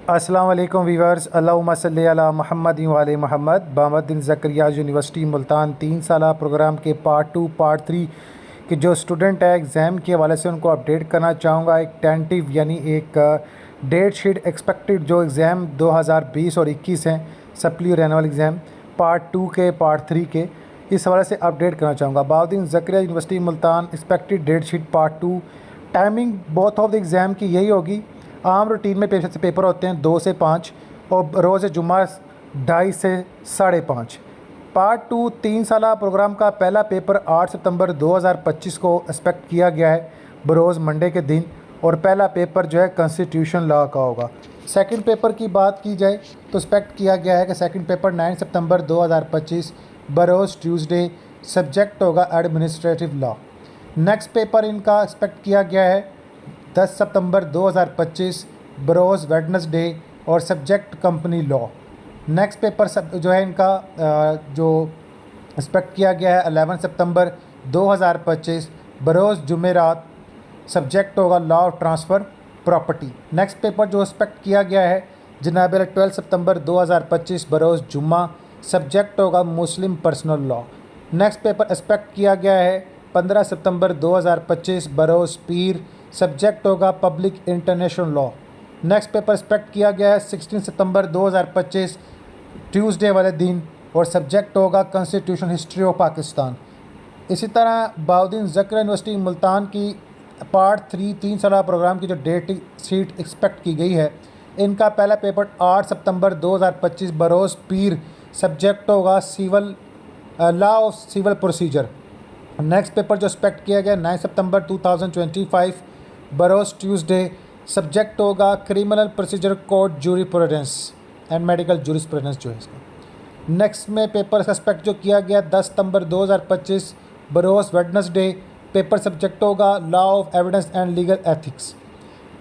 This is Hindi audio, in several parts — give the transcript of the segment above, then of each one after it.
अस्सलाम वालेकुम वीवर्स, अल्लाहुम्मा सल्ली अला मुहम्मद वाले मोहम्मद। मोहम्मद ज़करिया यूनिवर्सिटी मुल्तान 3 साला प्रोग्राम के पार्ट 2 पार्ट 3 के जो स्टूडेंट है एग्ज़ाम के हवाले से उनको अपडेट करना चाहूँगा। एक टेंटिव यानी एक डेट शीट एक्सपेक्टेड जो एग्ज़ाम 2020 और 21 हैं सप्ली और एनुअल एग्ज़ाम पार्ट 2 के पार्ट 3 के, इस हवाले से अपडेट करना चाहूँगा। Mohammad Zakariya university Multan expected date sheet part 2। Timing both of the exam की यही होगी। आम रूटीन में पेपर होते हैं 2 से 5 और रोज़ जुम्मा 2:30 से 5:30। पार्ट 2 3 साला प्रोग्राम का पहला पेपर 8 सितंबर 2025 को एक्सपेक्ट किया गया है बरोज़ मंडे के दिन, और पहला पेपर जो है कॉन्स्टिट्यूशन लॉ का होगा। सेकंड पेपर की बात की जाए तो एक्सपेक्ट किया गया है कि सेकंड पेपर 9 सितंबर 2025 बरोज़ ट्यूसडे, सब्जेक्ट होगा एडमिनिस्ट्रेटिव लॉ। नेक्स्ट पेपर इनका एक्सपेक्ट किया गया है 10 सितंबर 2025 बरोज़ वेडनेसडे और subject company law. Next paper जो है इनका जो एक्सपेक्ट किया गया है 11 सितंबर 2025 बरोज़ जुमेरात, सब्जेक्ट होगा law of transfer property. Next paper जो एक्सपेक्ट किया गया है जनाब 12 सितंबर 2025 बरोज़ जुम्मा, सब्जेक्ट होगा Muslim personal law. Next paper expect किया गया है 15 सितंबर 2025 बरोज़ पीर, सब्जेक्ट होगा public international law. Next paper expect किया गया है 16 सितंबर 2025 ट्यूसडे वाले दिन, और सब्जेक्ट होगा कॉन्स्टिट्यूशन हिस्ट्री ऑफ पाकिस्तान। इसी तरह मोहम्मद ज़करिया यूनिवर्सिटी मुल्तान की पार्ट 3 3 साला प्रोग्राम की जो डेट शीट एक्सपेक्ट की गई है, इनका पहला पेपर 8 सितंबर 2025 बरोज़ पीर, सब्जेक्ट होगा civil law of civil procedure. Next paper जो एक्सपेक्ट किया गया 9 सितंबर 2025 बरोज़ ट्यूसडे, सब्जेक्ट होगा criminal procedure code jurisprudence and medical jurisprudence जो है इसका। नेक्स्ट में पेपर एक्सपेक्ट जो किया गया 10 सितंबर 2025 बरोज़ वेडनेसडे, पेपर सब्जेक्ट होगा law of evidence and legal ethics.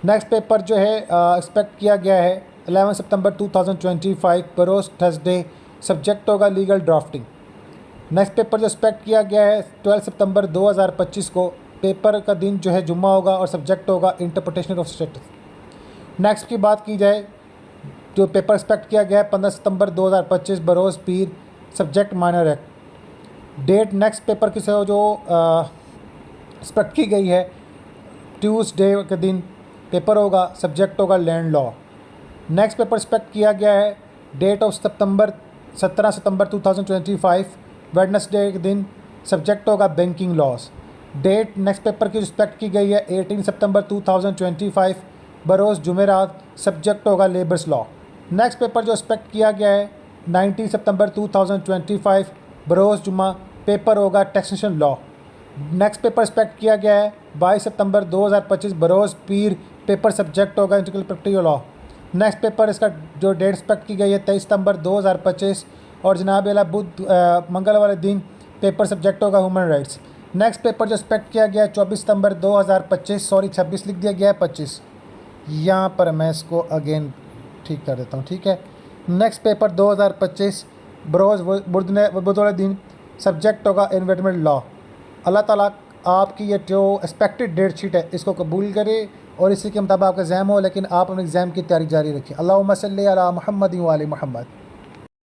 Next paper जो है एक्सपेक्ट किया गया है 11 सितंबर 2025 बरोज़ थर्सडे, सब्जेक्ट होगा लीगल ड्राफ्टिंग। नेक्स्ट पेपर जो एक्सपेक्ट किया गया है 12 सितंबर 2025 को, पेपर का दिन जो है जुम्मा होगा और सब्जेक्ट होगा इंटरप्रिटेशन ऑफ स्टेटस। नेक्स्ट की बात की जाए जो पेपर एक्सपेक्ट किया गया है 15 सितंबर 2025 बरोज़ पीर, subject minor act. Date next paper की जो एक्सपेक्ट की गई है ट्यूसडे के दिन पेपर होगा, सब्जेक्ट होगा land law. Next paper expect किया गया है डेट ऑफ 17 सितंबर 2025 वेडनेसडे के दिन, सब्जेक्ट होगा banking laws. Date next paper की रिस्पेक्ट की गई है 18 सितंबर 2025 बरोज़ जुमेरात, सब्जेक्ट होगा लेबर्स लॉ। नेक्स्ट पेपर जो एक्सपेक्ट किया गया है 19 सितंबर 2025 बरोज़ जुम्मा, पेपर होगा taxation law. Next paper expect किया गया है 22 सितंबर 2025 बरोज़ पीर, पेपर सब्जेक्ट होगा intellectual property law. Next paper इसका जो डेट एक्सपेक्ट की गई है 23 सितंबर 2025 और जनाब अला बुध मंगल वाले दिन, पेपर सब्जेक्ट होगा ह्यूमन राइट्स। नेक्स्ट पेपर जो एक्सपेक्ट किया गया है 24 सितंबर 2025, सॉरी 26 लिख दिया गया है 25, यहाँ पर मैं इसको अगेन ठीक कर देता हूँ, ठीक है। नेक्स्ट पेपर 2025 बरोज़ बुध वाले दिन, सब्जेक्ट होगा एनवायरनमेंट लॉ। अल्लाह ताला आपकी ये जो एक्सपेक्टेड डेट शीट है इसको कबूल करे और इसी के मुताबिक आपका एग्ज़ाम हो, लेकिन आप अपने एग्ज़ाम की तैयारी जारी रखें। अल्लाहुम्मा सल्ली अला मुहम्मद वाले मोहम्मद।